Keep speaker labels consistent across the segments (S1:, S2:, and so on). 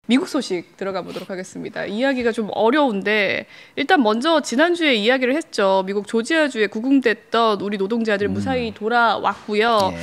S1: 미국 소식 들어가 보도록 하겠습니다. 이야기가 좀 어려운데 일단 먼저 지난주에 이야기를 했죠. 미국 조지아주에 구금됐던 우리 노동자들 무사히 돌아왔고요.
S2: 예.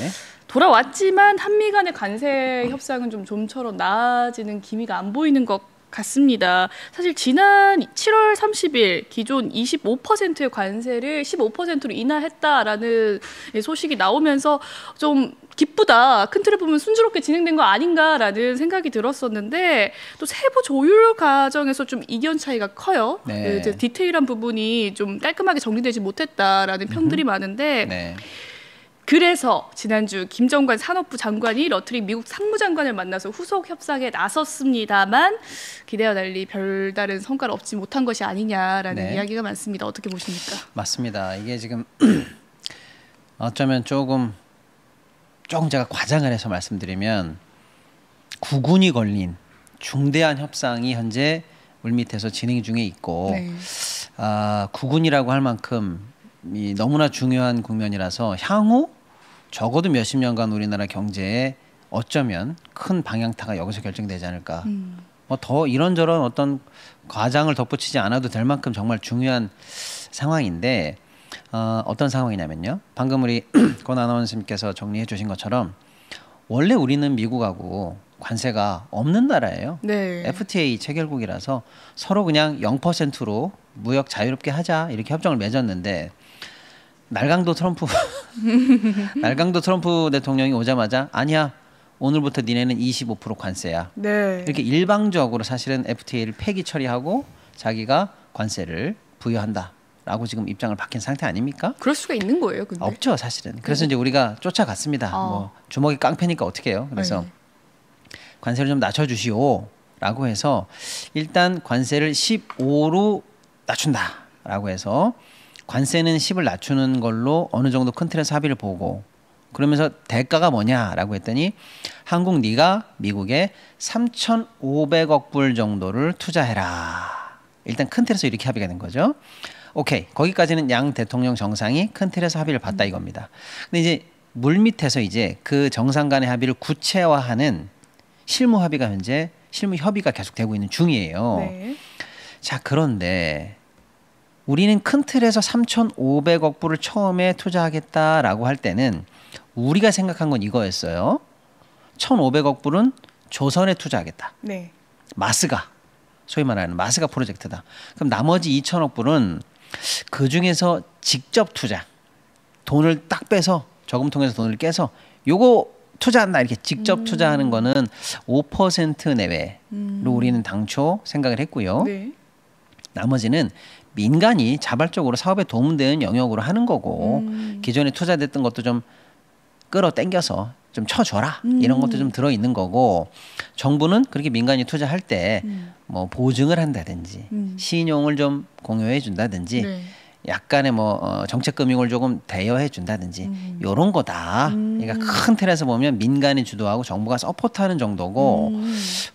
S1: 돌아왔지만 한미 간의 관세 협상은 좀처럼 나아지는 기미가 안 보이는 것 같습니다. 사실 지난 7월 30일 기존 25%의 관세를 15%로 인하했다라는 소식이 나오면서 좀 기쁘다. 큰 틀을 보면 순조롭게 진행된 거 아닌가라는 생각이 들었었는데 또 세부 조율 과정에서 좀 이견 차이가 커요.
S2: 네.
S1: 디테일한 부분이 좀 깔끔하게 정리되지 못했다라는 평들이 많은데
S2: 네.
S1: 그래서 지난주 김정관 산업부 장관이 러트릭 미국 상무장관을 만나서 후속 협상에 나섰습니다만 기대와 달리 별다른 성과를 얻지 못한 것이 아니냐라는
S2: 네.
S1: 이야기가 많습니다. 어떻게 보십니까?
S2: 맞습니다. 이게 지금 어쩌면 조금 제가 과장을 해서 말씀드리면 구군이 걸린 중대한 협상이 현재 물밑에서 진행 중에 있고
S1: 네.
S2: 구군이라고 할 만큼 너무나 중요한 국면이라서 향후 적어도 몇십 년간 우리나라 경제에 어쩌면 큰 방향타가 여기서 결정되지 않을까. 뭐 더 이런저런 어떤 과장을 덧붙이지 않아도 될 만큼 정말 중요한 상황인데 어떤 상황이냐면요. 방금 우리 권 아나운서님께서 정리해 주신 것처럼 원래 우리는 미국하고 관세가 없는 나라예요.
S1: 네.
S2: FTA 체결국이라서 서로 그냥 0%로 무역 자유롭게 하자 이렇게 협정을 맺었는데 날강도 트럼프 대통령이 오자마자 아니야 오늘부터 니네는 25% 관세야.
S1: 네.
S2: 이렇게 일방적으로 사실은 FTA를 폐기 처리하고 자기가 관세를 부여한다라고 지금 입장을 밝힌 상태 아닙니까?
S1: 그럴 수가 있는 거예요, 근데?
S2: 없죠, 사실은. 그래서 이제 우리가 쫓아갔습니다. 뭐 주먹이 깡패니까 어떻게 해요? 그래서
S1: 네.
S2: 관세를 좀 낮춰주시오라고 해서 일단 관세를 15로 낮춘다라고 해서 관세는 10을 낮추는 걸로 어느 정도 큰 틀에서 합의를 보고 그러면서 대가가 뭐냐라고 했더니 한국 네가 미국에 3,500억 불 정도를 투자해라. 일단 큰 틀에서 이렇게 합의가 된 거죠. 오케이. 거기까지는 양 대통령 정상이 큰 틀에서 합의를 봤다 이겁니다. 근데 이제 물밑에서 이제 그 정상 간의 합의를 구체화하는 실무 합의가 현재 실무 협의가 계속되고 있는 중이에요.
S1: 네.
S2: 자, 그런데 우리는 큰 틀에서 3,500억 불을 처음에 투자하겠다라고 할 때는 우리가 생각한 건 이거였어요. 1,500억 불은 조선에 투자하겠다.
S1: 네.
S2: 마스가 소위 말하는 마스가 프로젝트다. 그럼 나머지 2,000억 불은 그 중에서 직접 투자. 돈을 딱 빼서 저금통에서 돈을 깨서 요거 투자한다 이렇게 직접 투자하는 거는 5% 내외로 우리는 당초 생각을 했고요.
S1: 네.
S2: 나머지는 민간이 자발적으로 사업에 도움되는 영역으로 하는 거고 기존에 투자됐던 것도 좀 끌어당겨서 좀 쳐줘라 이런 것도 좀 들어있는 거고 정부는 그렇게 민간이 투자할 때 뭐 보증을 한다든지 신용을 좀 공유해 준다든지
S1: 네.
S2: 약간의 뭐 정책금융을 조금 대여해 준다든지 요런 거다. 그러니까 큰 틀에서 보면 민간이 주도하고 정부가 서포트하는 정도고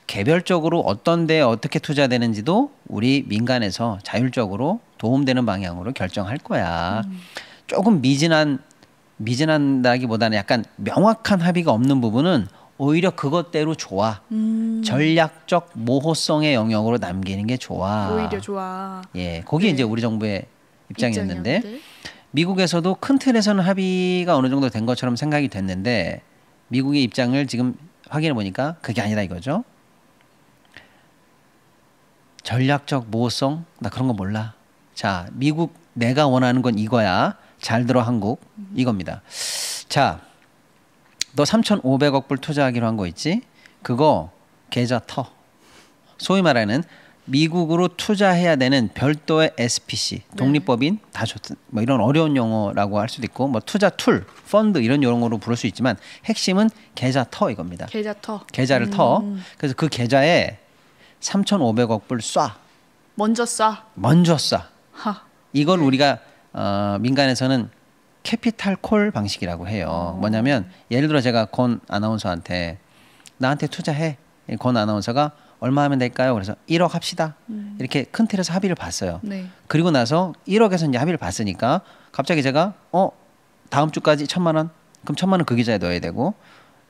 S2: 개별적으로 어떤 데에 어떻게 투자되는지도 우리 민간에서 자율적으로 도움되는 방향으로 결정할 거야. 조금 미진한다기보다는 약간 명확한 합의가 없는 부분은 오히려 그것대로 좋아. 전략적 모호성의 영역으로 남기는 게 좋아.
S1: 오히려 좋아.
S2: 예, 거기에
S1: 네.
S2: 이제 우리 정부의 입장이었는데 미국에서도 큰 틀에서는 합의가 어느 정도 된 것처럼 생각이 됐는데 미국의 입장을 지금 확인해 보니까 그게 아니다 이거죠. 전략적 모호성? 나 그런 거 몰라. 자, 미국 내가 원하는 건 이거야. 잘 들어 한국. 이겁니다. 자, 너 3,500억 불 투자하기로 한 거 있지? 그거 계좌 터. 소위 말하는 미국으로 투자해야 되는 별도의 SPC, 독립법인 다 좋든 뭐 이런 어려운 용어라고 할 수도 있고 뭐 투자 툴, 펀드 이런 용어로 부를 수 있지만 핵심은 계좌 터 이겁니다.
S1: 계좌 터.
S2: 계좌를 터. 그래서 그 계좌에 3,500억 불 쏴.
S1: 먼저 쏴.
S2: 먼저 쏴.
S1: 하.
S2: 이걸 우리가 민간에서는 캐피탈 콜 방식이라고 해요. 뭐냐면 예를 들어 제가 권 아나운서한테 나한테 투자해. 권 아나운서가 얼마 하면 될까요? 그래서 1억 합시다. 이렇게 큰 틀에서 합의를 봤어요.
S1: 네.
S2: 그리고 나서 1억에서 이제 합의를 봤으니까 갑자기 제가 다음 주까지 1,000만 원? 그럼 1,000만 원 그 계좌에 넣어야 되고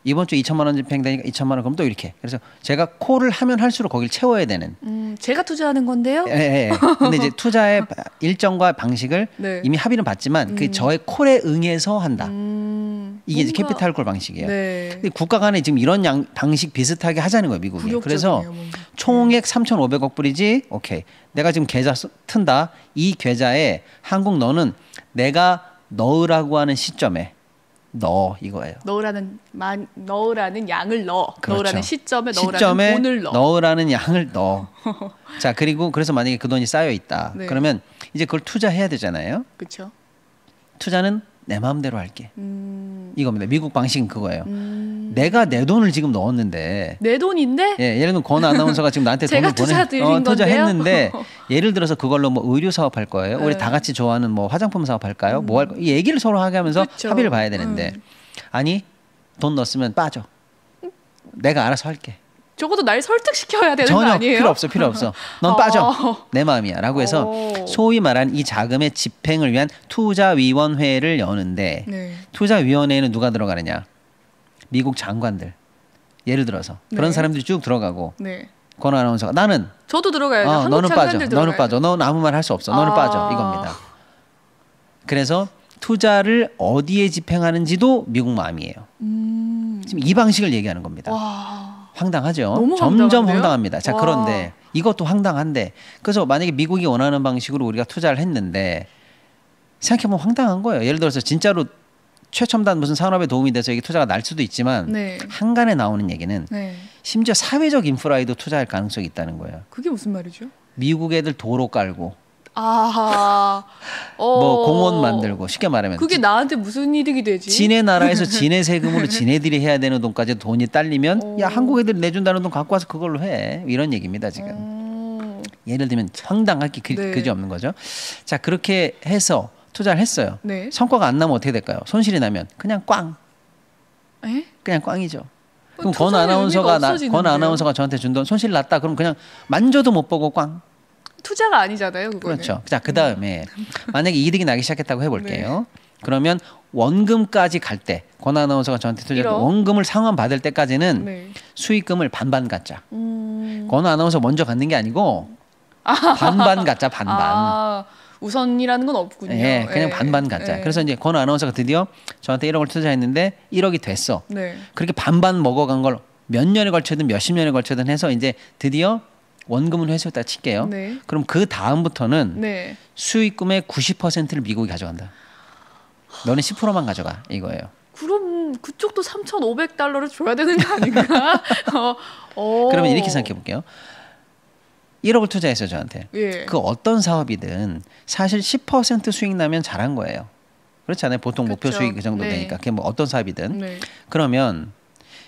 S2: 이번 주 2천만 원 집행되니까 2천만 원 그럼 또 이렇게. 그래서 제가 콜을 하면 할수록 거기를 채워야 되는.
S1: 제가 투자하는 건데요.
S2: 예, 예. 근데 이제 투자의 일정과 방식을
S1: 네.
S2: 이미 합의는 봤지만 그 저의 콜에 응해서 한다. 이게 이제
S1: 뭔가-
S2: 캐피탈 콜 방식이에요.
S1: 네.
S2: 근데 국가 간에 지금 이런 방식 비슷하게 하자는 거예요, 미국이.
S1: 굴욕적이네요,
S2: 그래서
S1: 뭔가.
S2: 총액 3,500억 불이지. 오케이. 내가 지금 계좌 튼다. 이 계좌에 한국 너는 내가 넣으라고 하는 시점에 넣어 이거예요.
S1: 넣으라는 양을 넣어.
S2: 그렇죠.
S1: 넣으라는 시점에 넣으라는 돈을 넣어.
S2: 넣으라는 양을 넣어. 자, 그리고 그래서 만약에 그 돈이 쌓여 있다.
S1: 네.
S2: 그러면 이제 그걸 투자해야 되잖아요.
S1: 그렇죠.
S2: 투자는 내 마음대로 할게. 이겁니다. 미국 방식은 그거예요. 내가 내 돈을 지금 넣었는데
S1: 내 돈인데
S2: 예, 예를 들면 권 아나운서가 지금 나한테
S1: 제가
S2: 돈을
S1: 투자드린
S2: 투자했는데 예를 들어서 그걸로 뭐 의류 사업할 거예요. 우리
S1: 네.
S2: 다 같이 좋아하는 뭐 화장품 사업할까요? 뭐 할 거? 이 얘기를 서로 하게 하면서
S1: 그쵸.
S2: 합의를 봐야 되는데 아니 돈 넣었으면 빠져. 내가 알아서 할게.
S1: 적어도 날 설득시켜야 되는 거
S2: 전혀
S1: 아니에요?
S2: 필요 없어. 넌 빠져. 내 마음이야라고 해서 소위 말하는 이 자금의 집행을 위한 투자위원회를 여는데
S1: 네.
S2: 투자위원회에는 누가 들어가느냐? 미국 장관들. 예를 들어서 그런
S1: 네.
S2: 사람들이 쭉 들어가고
S1: 네.
S2: 권 아나운서가 나는
S1: 저도 들어가야죠. 한국
S2: 너는 빠져.
S1: 장관들
S2: 너는
S1: 들어가야죠.
S2: 빠져. 너는 아무 말 할 수 없어. 너는 빠져. 이겁니다. 그래서 투자를 어디에 집행하는지도 미국 마음이에요. 지금 이 방식을 얘기하는 겁니다.
S1: 와.
S2: 황당하죠.
S1: 너무
S2: 점점
S1: 황당한데요?
S2: 황당합니다. 자,
S1: 와.
S2: 그런데 이것도 황당한데 그래서 만약에 미국이 원하는 방식으로 우리가 투자를 했는데 생각해보면 황당한 거예요. 예를 들어서 진짜로 최첨단 무슨 산업에 도움이 돼서 이게 투자가 날 수도 있지만
S1: 네.
S2: 한간에 나오는 얘기는
S1: 네.
S2: 심지어 사회적 인프라에도 투자할 가능성이 있다는 거예요.
S1: 그게 무슨 말이죠?
S2: 미국 애들 도로 깔고
S1: 아.
S2: 뭐 공원 만들고 쉽게 말하면
S1: 그게 나한테 무슨 이득이 되지?
S2: 지네 나라에서 지네 세금으로 지네들이 해야 되는 돈까지 돈이 딸리면 야 한국 애들이 내준다는 돈 갖고 와서 그걸로 해 이런 얘기입니다 지금. 예를 들면 황당할 게
S1: 네.
S2: 그지 없는 거죠. 자 그렇게 해서 투자를 했어요.
S1: 네.
S2: 성과가 안 나면 어떻게 될까요? 손실이 나면 그냥 꽝.
S1: 에?
S2: 그냥 꽝이죠. 그럼
S1: 투자의 의미가 없어지는데요.
S2: 권 아나운서가 저한테 준 돈 손실 났다. 그럼 그냥 만져도 못 보고 꽝.
S1: 투자가 아니잖아요, 그거는.
S2: 그렇죠. 자, 그다음에 만약에 이득이 나기 시작했다고 해볼게요.
S1: 네.
S2: 그러면 원금까지 갈 때, 권 아나운서가 저한테 투자
S1: 일억.
S2: 원금을 상환 받을 때까지는
S1: 네.
S2: 수익금을 반반 갖자. 권 아나운서 먼저 갖는 게 아니고 반반 갖자, 반반.
S1: 아, 우선이라는 건 없군요.
S2: 예, 그냥
S1: 예.
S2: 반반 갖자.
S1: 예.
S2: 그래서 이제 권 아나운서가 드디어 저한테 1억을 투자했는데 1억이 됐어.
S1: 네.
S2: 그렇게 반반 먹어간 걸 몇 년에 걸쳐든 몇십 년에 걸쳐든 해서 이제 드디어 원금은 회수했다 칠게요.
S1: 네.
S2: 그럼 그 다음부터는
S1: 네.
S2: 수익금의 90%를 미국이 가져간다. 너는 10%만 가져가 이거예요.
S1: 그럼 그쪽도 3,500달러를 줘야 되는 거 아닌가?
S2: 그러면 이렇게 생각해 볼게요. 1억을 투자했어요 저한테.
S1: 예.
S2: 그 어떤 사업이든 사실 10% 수익 나면 잘한 거예요. 그렇지 않아요? 보통 목표
S1: 그렇죠.
S2: 수익 그 정도
S1: 네.
S2: 되니까. 그게 뭐 어떤 사업이든.
S1: 네.
S2: 그러면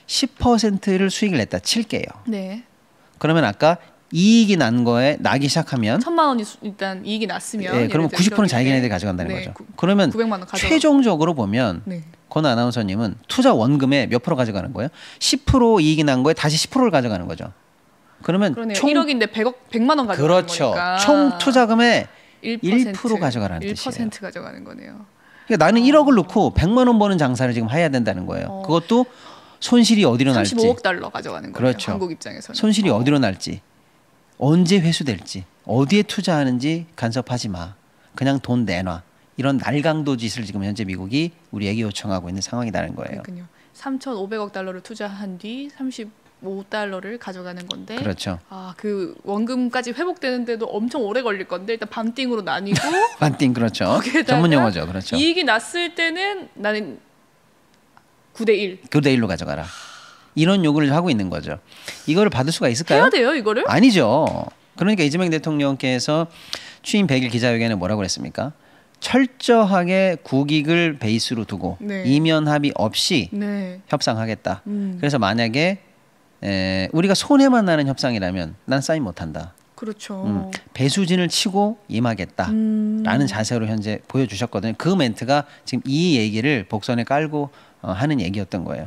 S2: 10%를 수익을 냈다 칠게요.
S1: 네.
S2: 그러면 아까 이익이 난 거에 나기 시작하면
S1: 1,000만 원이 일단 이익이 났으면
S2: 예, 그러면
S1: 예를 들어
S2: 90%는 자기네들이
S1: 네.
S2: 가져간다는
S1: 네.
S2: 거죠. 그러면
S1: 900만 원 가져가.
S2: 최종적으로 보면
S1: 네.
S2: 권 아나운서님은 투자 원금의 몇 프로 가져가는 거예요? 10% 이익이 난 거에 다시 10%를 가져가는 거죠. 그러면
S1: 그러네요.
S2: 총
S1: 1억인데 100만 원 가져가는
S2: 그렇죠.
S1: 거니까.
S2: 총 투자금의
S1: 1%
S2: 1% 가져가라는
S1: 1% 가져가는 거네요.
S2: 그러니까 나는 1억을 넣고 100만 원 버는 장사를 지금 해야 된다는 거예요. 그것도 손실이 어디로 날지.
S1: 35억 달러 가져가는 거예요.
S2: 그렇죠.
S1: 한국 입장에서는.
S2: 손실이 어디로 날지. 언제 회수될지. 어디에 투자하는지 간섭하지 마. 그냥 돈 내놔. 이런 날강도 짓을 지금 현재 미국이 우리에게 요청하고 있는 상황이라는 거예요.
S1: 그러니까요. 3,500억 달러를 투자한 뒤 35달러를 가져가는 건데
S2: 그렇죠.
S1: 아, 그 원금까지 회복되는데도 엄청 오래 걸릴 건데 일단 반띵으로 나뉘고
S2: 반띵 그렇죠.
S1: 거기에다가
S2: 전문 용어죠. 그렇죠.
S1: 이익이 났을 때는 나는 9대 1
S2: 9대 1로 가져가라. 이런 요구를 하고 있는 거죠. 이거를 받을 수가 있을까요?
S1: 해야 돼요, 이거를?
S2: 아니죠. 그러니까 이재명 대통령께서 취임 100일 기자회견에 뭐라고 그랬습니까? 철저하게 국익을 베이스로 두고
S1: 네.
S2: 이면 합의 없이
S1: 네.
S2: 협상하겠다. 그래서 만약에 우리가 손해만 나는 협상이라면 난 사인 못한다.
S1: 그렇죠.
S2: 배수진을 치고 임하겠다라는 자세로 현재 보여주셨거든요. 그 멘트가 지금 이 얘기를 복선에 깔고 하는 얘기였던 거예요.